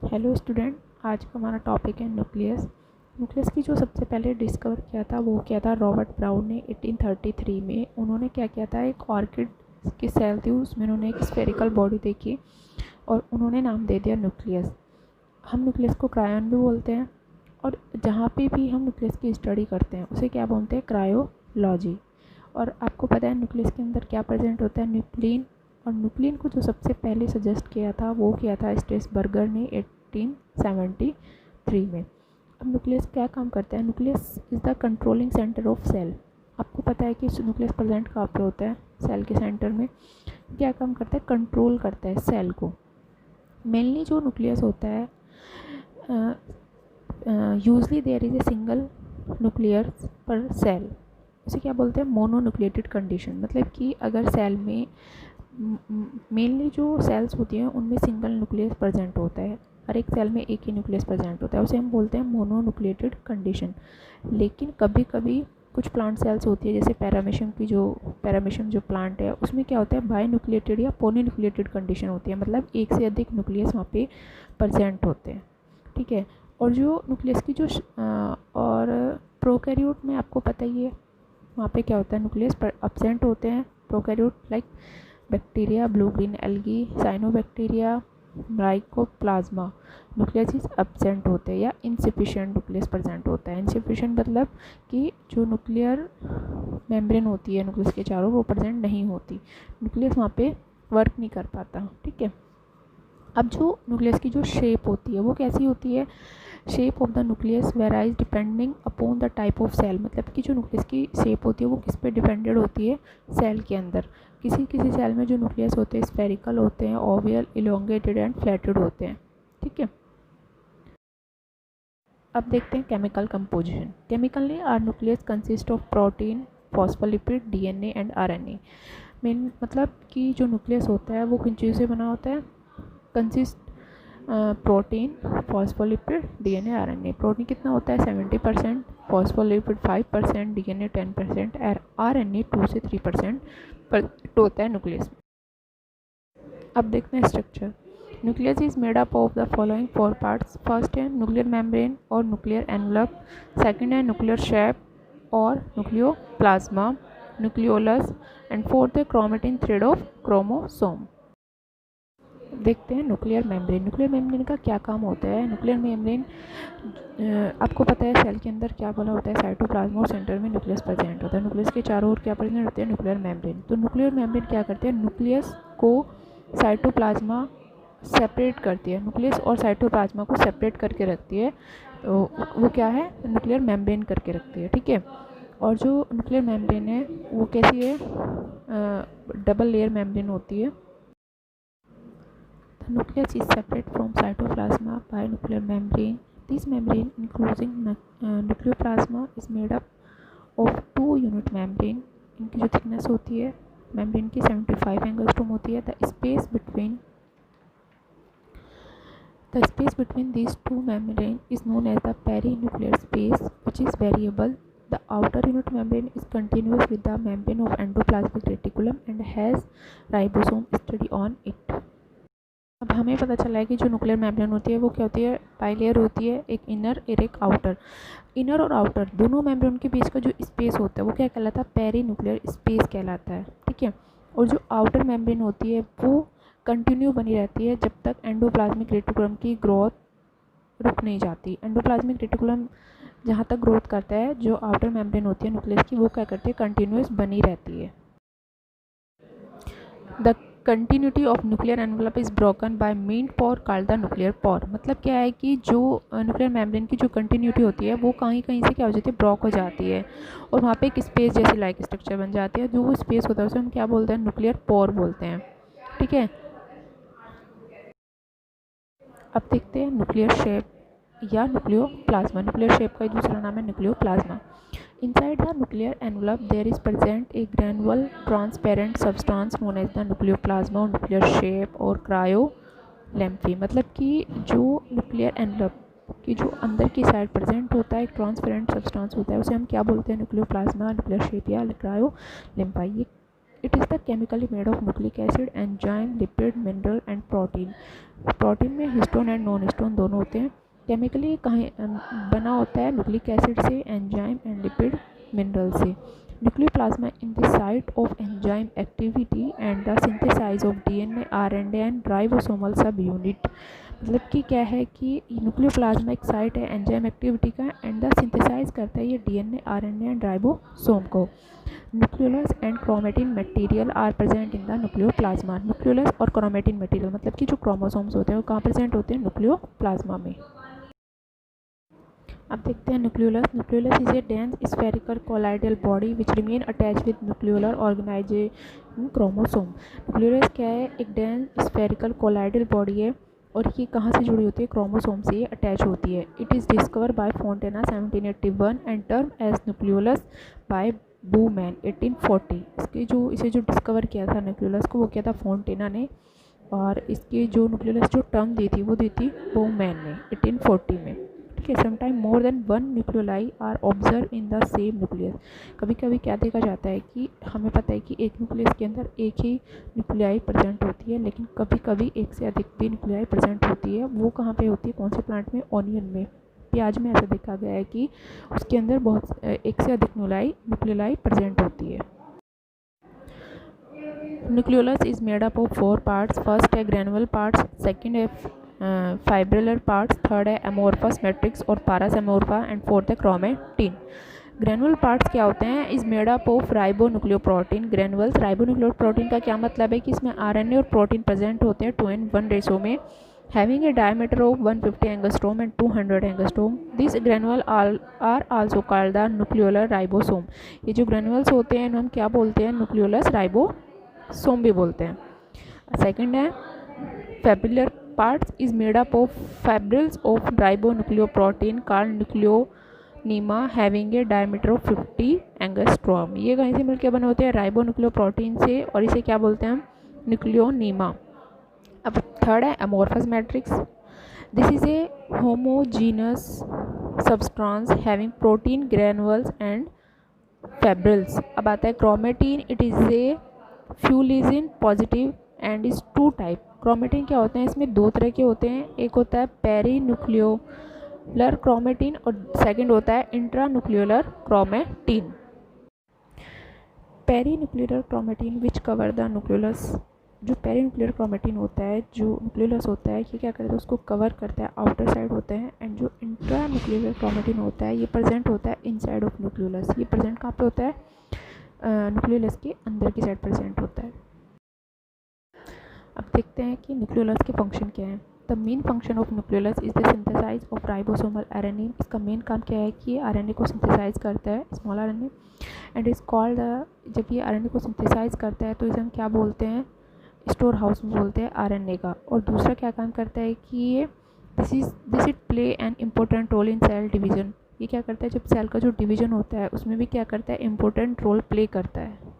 Hello student, आज का हमारा टॉपिक है न्यूक्लियस। न्यूक्लियस की जो सबसे पहले डिस्कवर किया था वो किया था रॉबर्ट ब्राउन ने 1833 में। उन्होंने क्या किया था, एक ऑर्किड की सेल थी, उसमें उन्होंने एक स्फेरिकल बॉडी देखी और उन्होंने नाम दे दिया न्यूक्लियस। हम न्यूक्लियस को क्रायन भी बोलते हैं और जहाँ पे भी हम न्यूक्लियस की स्टडी करते हैं उसे क्या बोलते हैं, क्रायोलॉजी। और आपको पता है न्यूक्लियस के अंदर क्या प्रेजेंट होता है, न्यूक्लिन। और न्यूक्लिन को जो सबसे पहले सजेस्ट किया था वो किया था स्ट्रेसबर्गर ने 1873 में। अब न्यूक्लियस क्या काम करता है, nucleus is the controlling centre of cell. आपको पता है कि न्यूक्लियस प्रेजेंट कहाँ पे होता है, सेल के सेंटर में। क्या काम करता है, कंट्रोल करता है सेल को। मेनली जो न्यूक्लियस होता है, usually there is a single nuclear per cell. इसे क्या बोलते हैं, मोनोन्यूक्लिएटेड कंडीशन। मतलब कि अगर सेल में मेनली जो सेल्स होती हैं उनमें सिंगल न्यूक्लियस प्रेजेंट होता है, हर एक सेल में एक ही न्यूक्लियस प्रेजेंट होता है, उसे हम बोलते हैं मोनोन्यूक्लिएटेड कंडीशन। लेकिन कभी कभी कुछ प्लांट सेल्स होती है, जैसे पैरामीशियम जो प्लांट है उसमें क्या होता है, बाई न्यूक्लिएटेड या पोलीन्यूक्लिएटेड कंडीशन होती है। मतलब एक से अधिक न्यूक्लियस वहाँ पे प्रेजेंट होते हैं, ठीक है। और जो न्यूक्लियस की जो और प्रोकैरियोट में आपको पता ही है वहाँ पे क्या होता है, न्यूक्लियस पर एब्सेंट होते हैं। Prokaryote like bacteria, blue green algae, cyanobacteria, mycoplasma, nucleus is absent होते हैं या इनसफिशिएंट न्यूक्लियस प्रेजेंट होता है। इनसफिशिएंट मतलब कि जो न्यूक्लियर मेम्ब्रेन होती है न्यूक्लियस के चारों वो प्रेजेंट नहीं होती, न्यूक्लियस वहाँ पे वर्क नहीं कर पाता, ठीक है। अब जो न्यूक्लियस की जो शेप होती है वो कैसी होती है, shape of the nucleus varies depending upon the type of cell. मतलब कि जो न्यूक्लियस की शेप होती है वो किस पे डिपेंडेड होती है, सेल के अंदर। किसी किसी सेल में जो न्यूक्लियस होते हैं स्फेरिकल होते हैं, ओवल, इलोंगेटेड एंड फ्लैटेड होते हैं, ठीक है। अब देखते हैं chemical composition. Chemically are nucleus consist of protein, phospholipid, DNA and RNA. Main मतलब कि जो न्यूक्लियस होता है वो किन चीज़ों से बना होता है, consist protein, phospholipid, DNA, RNA. Protein कितना होता है 70%, फॉस्फोलिपिड 5%, डीएनए 10%, आरएनए 2 से 3% होता है न्यूक्लियस में। अब देखते हैं structure. Nucleus is made up of the following 4 parts. First है न्यूक्लियर मेम्ब्रेन और न्यूक्लियर एनवलप। सेकंड है न्यूक्लियर शेप और न्यूक्लियोप्लाज्मा, न्यूक्लियोलस। एंड फोर्थ है क्रोमेटिन थ्रेड ऑफ क्रोमोसोम। देखते हैं न्यूक्लियर मेम्ब्रेन। न्यूक्लियर मेम्ब्रेन का क्या काम होता है, न्यूक्लियर मेम्ब्रेन आपको पता है सेल के अंदर क्या बोला होता है, साइटोप्लाज्मा और सेंटर में न्यूक्लियस प्रेजेंट होता है। न्यूक्लियस के चारों ओर क्या प्रेजेंट होते हैं, न्यूक्लियर मेम्ब्रेन। तो न्यूक्लियर मेम्ब्रेन क्या करते हैं, न्यूक्लियस को साइटोप्लाज्मा सेपरेट करती है, न्यूक्लियस और साइटोप्लाज्मा को सेपरेट करके रखती है। तो वो क्या है, न्यूक्लियर मेम्ब्रेन करके रखती है, ठीक है। और जो न्यूक्लियर मेम्ब्रेन है वो कैसी है, डबल लेयर मेम्ब्रेन होती है। The nucleus is separate from cytoplasma by nuclear membrane. This membrane, including nucleoplasma, is made up of 2 unit membrane. इनकी जो thickness होती है membrane की 75 एंगस्ट्रोम होती है। The space between these two membrane is known as the perinuclear space, which is variable. The outer unit membrane is continuous with the membrane of endoplasmic reticulum and has ribosome study on it. अब हमें पता चला है कि जो nuclear membrane होती है वो क्या होती है, बाइलेयर होती है, एक इनर और एक आउटर। इनर और आउटर दोनों मेम्ब्रेन के बीच का जो स्पेस होता है वो क्या कहलाता है, पेरीन्यूक्लियर स्पेस कहलाता है, ठीक है। और जो आउटर मेम्ब्रेन होती है वो कंटिन्यू बनी रहती है जब तक एंडोप्लाज्मिक रेटिकुलम की ग्रोथ रुक नहीं जाती। एंडोप्लाज्मिक रेटिकुलम जहाँ तक ग्रोथ करता है, जो आउटर मेम्ब्रेन होती है न्यूक्लियस की वो क्या करती है, कंटिन्यूस बनी रहती है। The continuity of nuclear envelope is broken by main pore called the nuclear pore. मतलब क्या है कि जो न्यूक्लियर मेम्ब्रेन की जो कंटिन्यूटी होती है वो कहीं कहीं से क्या हो जाती है, ब्रोक हो जाती है और वहाँ पे एक स्पेस जैसी लाइक स्ट्रक्चर बन जाती है। जो वो स्पेस होता है उसे हम क्या बोलते हैं, न्यूक्लियर पोर बोलते हैं, ठीक है। अब देखते हैं न्यूक्लियर शेप या न्यूक्लियोप्लाज्मा। न्यूक्लियर शेप का दूसरा नाम है nucleoplasm. Inside the nuclear envelope there is present a granule transparent substance known as the nucleoplasma or nuclear shape और क्रायोलैम्फी। मतलब कि जो न्यूक्लियर एनवलप की जो अंदर की साइड प्रेजेंट होता है एक ट्रांसपेरेंट सब्सटेंस होता है, उसे हम क्या बोलते हैं, न्यूक्लियोप्लाज्मा, न्यूक्लियर शेप या क्रायोलैम्फा। ये it is the chemically made of nucleic acid, enzyme, lipid, mineral and protein. Protein में हिस्टोन एंड नॉन हिस्टोन दोनों होते हैं। केमिकली कहाँ बना होता है? न्यूक्लिक एसिड से, एंजाइम एंड लिपिड, मिनरल से। Nucleoplasm in the site of enzyme activity and the synthesize of DNA, RNA and ribosomal subunit. मतलब कि क्या है कि न्यूक्लियोप्लाज्मा एक साइट है एंजाइम एक्टिविटी का, एंड द सिंथेसाइज करता है ये डीएनए, आरएनए एंड राइबोसोम को। Nucleolus and chromatin material are present in the nucleoplasm. Nucleolus और क्रोमेटिन मटेरियल मतलब कि जो क्रोमोसोम्स होते हैं वो कहाँ प्रेजेंट होते हैं? न्यूक्लियोप्लाज्मा में। अब देखते हैं nucleolus. Nucleolus is a dense spherical colloidal body which remain attach with nucleolar organization chromosome. Nucleolus क्या है? एक डेंस स्फेरिकल कोलाइडल बॉडी है और ये कहाँ से जुड़ी होती है? क्रोमोसोम से ये अटैच होती है। It is discover by Fontana 1781 and term as nucleolus by Bowman 1840। इसे जो डिस्कवर किया था न्यूक्लियोलस को, वो किया था फोंटेना ने, और इसकी जो न्यूक्लियोलस जो टर्म दी थी वो दी थी बूमैन ने 1840 में। ठीक है। Sometime more than one nucleoli are observe in the same nucleus. कभी कभी क्या देखा जाता है कि हमें पता है कि एक न्यूक्लियस के अंदर एक ही न्यूक्लियाई प्रेजेंट होती है, लेकिन कभी कभी एक से अधिक भी न्यूक्लियाई प्रेजेंट होती है। वो कहाँ पे होती है? कौन से प्लांट में? ऑनियन में, प्याज में ऐसा देखा गया है कि उसके अंदर बहुत एक से अधिक न्यूक्लियोलाई प्रेजेंट होती है। Nucleolus is made up of 4 parts. First है ग्रेनुअल पार्ट्स, सेकंड है फाइब्रिलर पार्ट्स, थर्ड है अमोर्फस मैट्रिक्स और पारस अमोर्फा, एंड फोर्थ है क्रोमेटिन। ग्रेनुअल पार्ट्स क्या होते हैं? Is made up of ribonucleoprotein. Granules ribonucleoprotein का क्या मतलब है कि इसमें आरएनए और प्रोटीन प्रेजेंट होते हैं 2:1 रेशो में, having a diameter of 150 angstrom and 200 angstrom. These granule are also called the nucleolar ribosome. ये जो granules होते हैं हम क्या बोलते हैं? nucleolus ribosome भी बोलते हैं। सेकंड है fabular parts is made up of fibrils of ribonucleoprotein called nucleonema having a diameter of 50 angstrom. ये कहीं से मिलकर बने होते हैं? राइबोन्यूक्लियोप्रोटीन से, और इसे क्या बोलते हैं हम? न्यूक्लियोनीमा। अब थर्ड है amorphous matrix. This is a homogeneous substance having protein granules and fibrils. अब आता है chromatin. It is a Feulgen positive and is 2 type. Chromatin क्या होते हैं? इसमें 2 तरह के होते हैं। एक होता है पेरी न्यूक्लियोलर क्रोमेटिन और सेकंड होता है intra nucleolar chromatin. Peri nucleolar chromatin which cover the nucleolus. जो पेरी न्यूक्लियर क्रोमेटिन होता है, जो न्यूक्लियोलस होता है, ये क्या करता है? उसको कवर करता है, आउटर साइड होता है। एंड जो इंट्रा न्यूक्लियर क्रोमेटिन होता है ये प्रेजेंट होता है इनसाइड ऑफ न्यूक्लियोलस। ये प्रेजेंट कहाँ पे होता है? न्यूक्लियोलस के अंदर की साइड प्रेजेंट होता है। अब देखते हैं कि न्यूक्लियोलस के फंक्शन क्या है। The main function of nucleolus is the synthesize of ribosomal RNA. इसका मेन काम क्या है कि आरएनए को सिंथेसाइज करता है, small RNA, and is called जब ये आरएनए को सिंथेसाइज करता है तो इसे हम क्या बोलते हैं? स्टोर हाउस में बोलते हैं आरएनए का। और दूसरा क्या काम करता है कि ये this it play an important role in cell division. ये क्या करता है? जब सेल का जो डिवीजन होता है उसमें भी क्या करता है? इम्पोर्टेंट रोल प्ले करता है।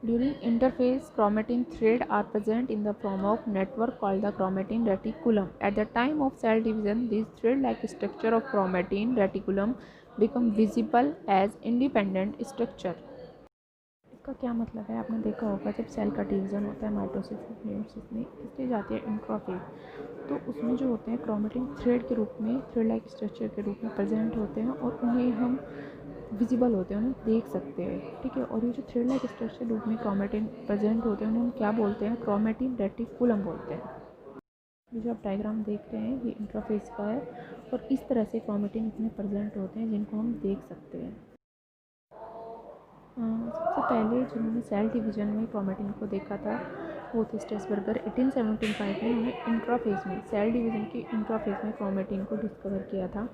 During interface chromatin thread are present in the form of network called the chromatin reticulum. At the time of cell division, this thread-like structure of chromatin reticulum become visible as independent structure. इसका क्या मतलब है? आपने देखा होगा जब cell का division होता है माइटोसिस में, मेयोसिस में, इसलिए जाती है इंट्राफेज, तो उसमें जो होते हैं क्रोमेटिन थ्रेड के रूप में, थ्रेड लाइक स्ट्रक्चर के रूप में प्रेजेंट होते हैं और उन्हें हम विजिबल होते हैं, उन्हें देख सकते हैं। ठीक है। और ये जो थ्रेड लाइक स्ट्रक्चर रूप में क्रोमेटिन प्रेजेंट होते हैं उन्हें हम क्या बोलते हैं? क्रोमेटिन रेटिकुलम बोलते हैं। ये जो आप डायग्राम देख रहे हैं ये इंट्राफेज का है और इस तरह से क्रोमेटिन इसमें प्रेजेंट होते हैं जिनको हम देख सकते हैं। सबसे पहले जिन्होंने सेल डिवीज़न में क्रोमेटिन को देखा था वो थे स्ट्रेसबर्गर। 1875 में उन्होंने इंट्राफेज में, सेल डिवीज़न के इंट्राफेज में क्रोमेटिन को डिस्कवर किया था।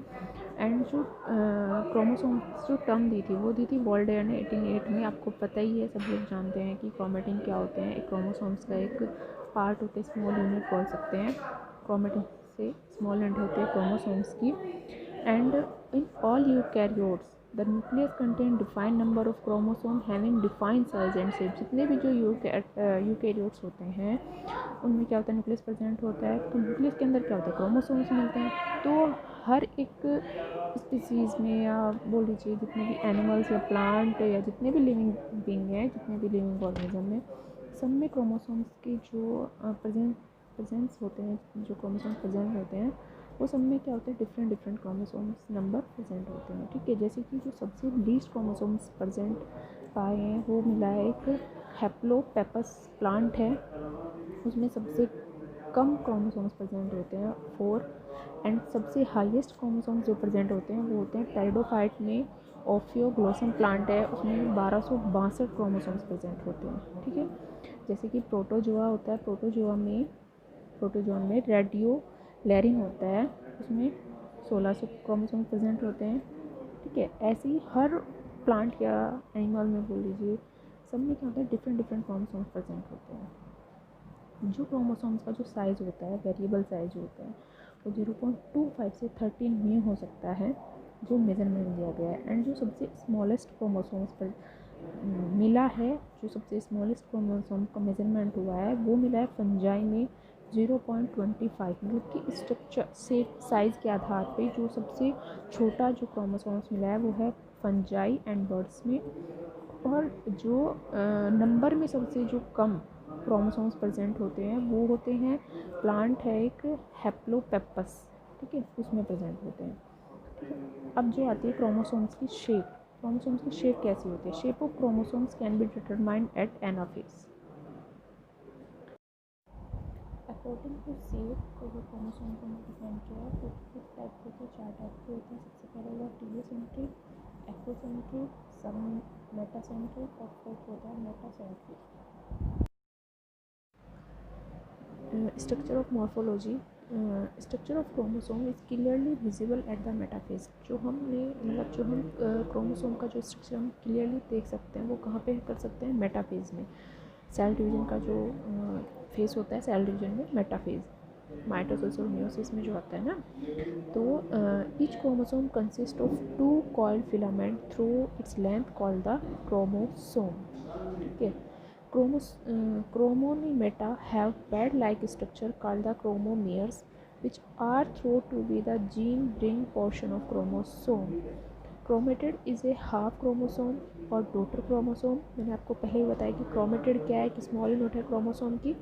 एंड जो क्रोमोसोम्स जो टर्म दी थी वो दी थी वॉल्डेयर ने 1808 में। आपको पता ही है, सब लोग जानते हैं कि क्रोमेटिन क्या होते हैं। एक क्रोमोसोम्स का एक पार्ट होते हैं, स्मॉल यूनिट बोल सकते हैं। क्रोमेटिन से स्मॉल यूनिट होते हैं क्रोमोसोम्स की। And in all eukaryotes the nucleus contain defined number of chromosome having defined size and shape. जितने भी जो यूकैरियोट्स होते हैं उनमें क्या होता है, न्यूक्लियस प्रेजेंट होता है। तो न्यूक्लियस के अंदर क्या होता है, क्रोमोसोम्स मिलते हैं। तो हर एक स्पीसीज़ में, या बोल लीजिए जितने भी एनिमल्स या प्लांट या जितने भी लिविंग बींग हैं, जितने भी लिविंग ऑर्गेनिज्म में, सब में क्रोमोसोम्स की जो प्रेजेंस होते हैं, जो क्रोमोसोम्स प्रेजेंट होते हैं, वो सब में क्या होता है, डिफरेंट क्रोमोसोम्स नंबर प्रेजेंट होते हैं। ठीक है, जैसे कि जो सबसे लीस्ट क्रोमोसोम्स प्रेजेंट पाए हैं वो मिला है एक हैप्लोपेपस प्लांट है, उसमें सबसे कम क्रोमोसोम्स प्रेजेंट होते हैं 4। एंड सबसे हाईएस्ट क्रोमोसोम्स जो प्रेजेंट होते हैं वो होते हैं टेरिडोफाइट में। ओफियोग्लोसम प्लांट है, उसमें 1262 क्रोमोसोम्स प्रेजेंट होते हैं। ठीक है, जैसे कि प्रोटोजोआ होता है, प्रोटोजोन में रेडियो लैरिन होता है, उसमें 1600 क्रोमोसोम प्रेजेंट होते हैं। ठीक है, ऐसे ही हर प्लांट या एनिमल में बोल लीजिए, सब में क्या होता है, डिफरेंट क्रोमोसोम्स प्रेजेंट होते हैं। जो क्रोमोसोम्स का जो साइज़ होता है, वेरिएबल साइज होता है, वो 0.25 से 13 में हो सकता है, जो मेजरमेंट दिया गया है। एंड जो सबसे स्मॉलेस्ट क्रोमोसोम्स पर मिला है, जो सबसे स्मॉलेस्ट क्रोमोसोम का मेजरमेंट हुआ है, वो मिला है फंजाई में 0.25। मतलब कि स्ट्रक्चर से साइज़ के आधार पे जो सबसे छोटा जो क्रोमोसोम्स मिला है वो है फंजाई एंड बर्ड्स में। और जो नंबर में सबसे जो कम क्रोमोसोम्स प्रेजेंट होते हैं वो होते हैं, प्लांट है एक हैप्लोपेपस, ठीक है, उसमें प्रेजेंट होते हैं। ठीक है, अब जो आती है क्रोमोसोम्स की शेप, क्रोमोसोम्स की शेप कैसी होती है? Shape of chromosomes can be determined at anaphase. According to shape को जो क्रोमोसोम को डिफाइन किया है, तो किस टाइप के होते हैं? 4 टाइप के होते हैं। सबसे पहले होगा टीलोसेंट्रिक, एक्टोसेंट्रिक, सब मेटासेंट्रिक, और फोर्थ होता है metacentric. Structure of morphology, structure of chromosome is clearly visible at the metaphase. जो हमने मतलब जो हम क्रोमोसोम का जो स्ट्रक्चर हम क्लियरली देख सकते हैं वो कहाँ पे कर सकते हैं? मेटाफेज में। सेल डिवीजन का जो फेज होता है सेल डिवीजन में, मेटाफेज, माइटोसिस और मियोसिस में जो आता है ना। तो each chromosome consist of 2 coiled filament through its length called the chromosome. ठीक है, Chromonymata have pad-like structure called the chromomeres, which are thought to be the gene-bearing portion of chromosome. Chromatid is a half chromosome और daughter chromosome। मैंने आपको पहले ही बताया कि chromatid क्या है, कि स्मॉल यूनिट है क्रोमोसोम की।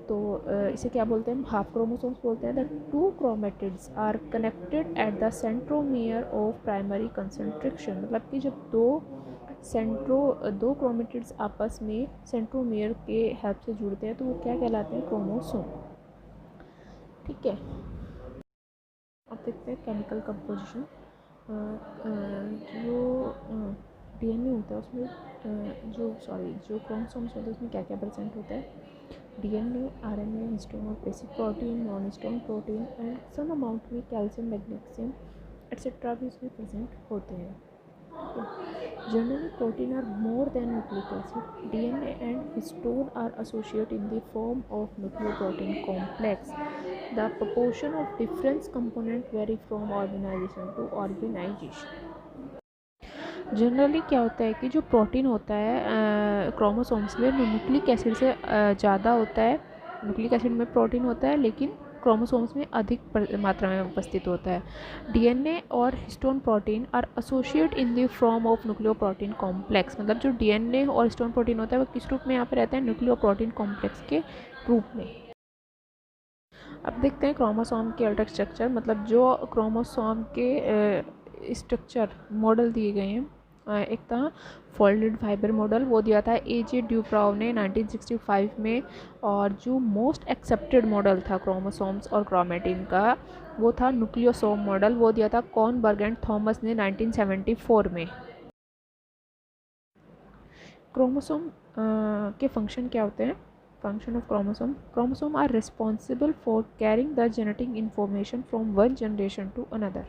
तो इसे क्या बोलते हैं? हाफ क्रोमोसोम्स बोलते हैं। The 2 chromatids are connected at the centromere of primary concentration। मतलब कि जब दो क्रोमेटिड्स आपस में सेंट्रोमियर के हेल्प से जुड़ते हैं तो वो क्या कहलाते हैं? क्रोमोसोम। ठीक है, अब देखते हैं केमिकल कंपोजिशन। जो डीएनए होता है उसमें जो क्रोमोसोम्स होते हैं उसमें क्या क्या प्रेजेंट होता है? डीएनए, आरएनए, हिस्टोन और basic protein, non histone protein and some amount में कैल्शियम, मैग्नीशियम एक्सेट्रा भी उसमें प्रेजेंट होते हैं। Generally, protein are more than nucleic acid. DNA and histone are associated in the form of nucleoprotein complex. The proportion of different components vary from organization to organization. Generally क्या होता है कि जो protein होता है chromosomes में, nucleic acid से ज़्यादा होता है। न्यूक्लिक एसिड में प्रोटीन होता है लेकिन क्रोमोसोम्स में अधिक मात्रा में उपस्थित होता है। डीएनए और histone protein are associate in the form of nucleoprotein complex. मतलब जो डीएनए और हिस्टोन प्रोटीन होता है वो किस रूप में यहाँ पे रहता है? न्यूक्लियोप्रोटीन कॉम्प्लेक्स के रूप में। अब देखते हैं क्रोमोसोम के अल्टर स्ट्रक्चर। मतलब जो क्रोमोसोम के स्ट्रक्चर मॉडल दिए गए हैं, एक था फोल्डेड फाइबर मॉडल, वो दिया था ए.जे. ड्यूप्राव ने 1965 में। और जो मोस्ट एक्सेप्टेड मॉडल था क्रोमोसोम्स और क्रोमेटिन का, वो था न्यूक्लियोसोम मॉडल, वो दिया था कॉर्नबर्ग एंड थॉमस ने 1974 में। क्रोमोसोम के फंक्शन क्या होते हैं? Function of chromosome are responsible for carrying the genetic information from one generation to another.